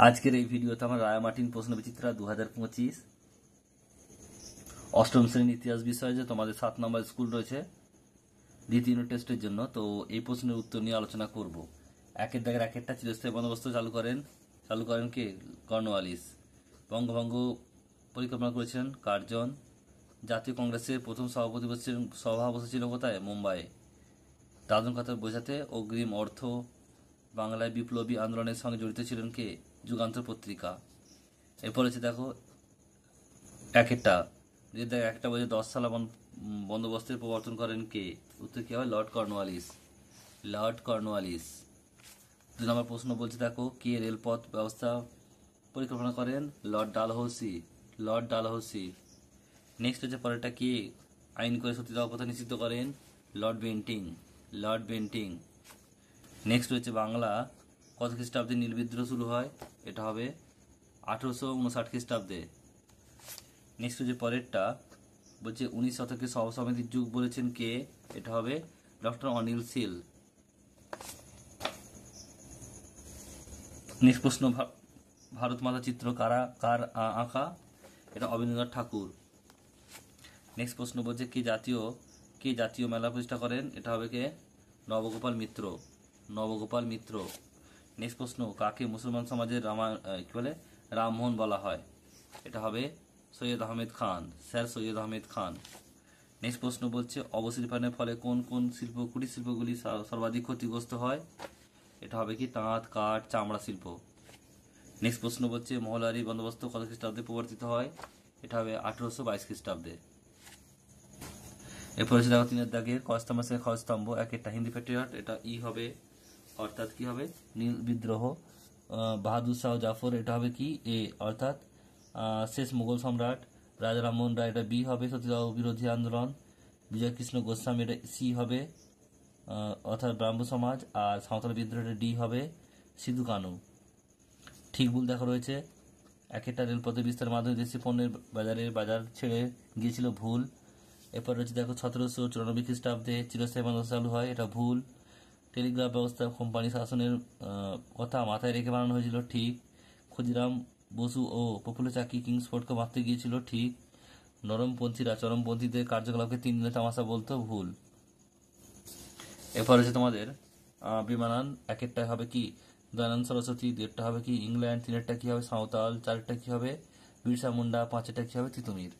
আজকের এই ভিডিওতে আমরা রায়ামার্টিন প্রশ্নবিচিত্রা 2025 অষ্টম শ্রেণীর ইতিহাস বিষয়ে যে তোমাদের 7 নম্বর স্কুল রয়েছে দ্বিতীয় ইউনিট টেস্টের জন্য, তো এই প্রশ্নের উত্তর নিয়ে আলোচনা করব। একের দাগের একেরটা চিরস্থায়ী বন্দোবস্ত চালু করেন কে? কর্নওয়ালিস। বঙ্গভঙ্গ পরিকল্পনা করেছিলেন কার্জন। জাতীয় কংগ্রেসের প্রথম সভা বসেছিল কোথায়? মুম্বাইয়ে। দাদন কথা বোঝাতে অগ্রিম অর্থ বাংলায় বিপ্লবী আন্দোলনের সঙ্গে জড়িত ছিলেন কে? যুগান্তর পত্রিকা। এরপর হচ্ছে দেখো একটা বছর 10 সালা বন্দোবস্তের প্রবর্তন করেন কে? উত্তর কি হবে? Lord Cornwallis. 2 নম্বর প্রশ্ন বলছে দেখো, কে রেলপথ ব্যবস্থা পরিকল্পনা করেন? লর্ড ডালহৌসি। নেক্সট হচ্ছে পরেরটা, কে আইন করে সতীদাহ প্রথা নিষিদ্ধ করেন? Lord Bentinck. নেক্সট হচ্ছে বাংলা কত খ্রিস্টাব্দে নীল বিদ্রোহ শুরু হয়? এটা হবে 1859 খ্রিস্টাব্দে। নেক্সট হচ্ছে পরেরটা বলছে 19 শতকে সভা সমিতির যুগ বলেছেন কে? এটা হবে ডক্টর অনিল শীল। নেক্সট প্রশ্ন, ভারত মাতা চিত্র কার আঁকা? এটা অবনীন্দ্রনাথ ঠাকুর। নেক্সট প্রশ্ন বলছে কে জাতীয় মেলা প্রতিষ্ঠা করেন? এটা হবে কে? নবগোপাল মিত্র। নেক্সট প্রশ্ন, কাকে মুসলমান সমাজের রামমোহন বলা হয়? এটা হবে স্যার সৈয়দ আহমেদ খান। নেক্সট প্রশ্ন বলছে অবশিল্পায়নের ফলে কোন কোন কুটির শিল্পগুলি সর্বাধিক ক্ষতিগ্রস্ত হয়? এটা হবে কি? তাঁত, কাঠ, চামড়া শিল্প। নেক্সট প্রশ্ন বলছে মহলারি বন্দোবস্ত কত খ্রিস্টাব্দে প্রবর্তিত হয়? এটা হবে 1822 খ্রিস্টাব্দে। এরপর হচ্ছে দেখো 3 দাগের খস্তম্ভ একটা হিন্দি প্যাট্রিয়ট, এটা হবে অর্থাৎ কি হবে? নীল বিদ্রোহ। বাহাদুর শাহ জাফর, এটা হবে কি? এ অর্থাৎ শেষ মুঘল সম্রাট। রাজা রামমোহন রায়, এটা বি হবে সতীদাহ বিরোধী আন্দোলন। বিজয় কৃষ্ণ গোস্বামী, এটা সি হবে অর্থাৎ ব্রাহ্ম সমাজ। আর সাঁওতাল বিদ্রোহ, এটা ডি হবে সিধু কানু। ঠিক ভুল দেখা রয়েছে। একটা রেলপথে বিস্তারের মাধ্যমে দেশি পণ্যের বাজার ছেড়ে গিয়েছিল, ভুল। এরপর রয়েছে দেখো 1794 খ্রিস্টাব্দে চিরস্থায়ী বন্দোবস্ত চালু হয়, এটা ভুল। টেলিগ্রাফ ব্যবস্থা কোম্পানি শাসনের কথা মাথায় রেখে বানানো হয়েছিল, ঠিক। ক্ষুদিরাম বসু ও প্রফুল্ল চাকি কিংসফোর্ডকে মারতে গিয়েছিল, ঠিক। নরমপন্থীরা চরমপন্থীদের কার্যকলাপকে 3 দিনের তামাশা বলতো, ভুল। এরপর হচ্ছে তোমাদের বিমানান, একটা হবে কি? দয়ানন্দ সরস্বতী। 2টা হবে কি? ইংল্যান্ড। 3টা কি হবে? সাঁওতাল। 4টা কি হবে? বিরসা মুন্ডা। 5টা কি হবে? তিতুমির।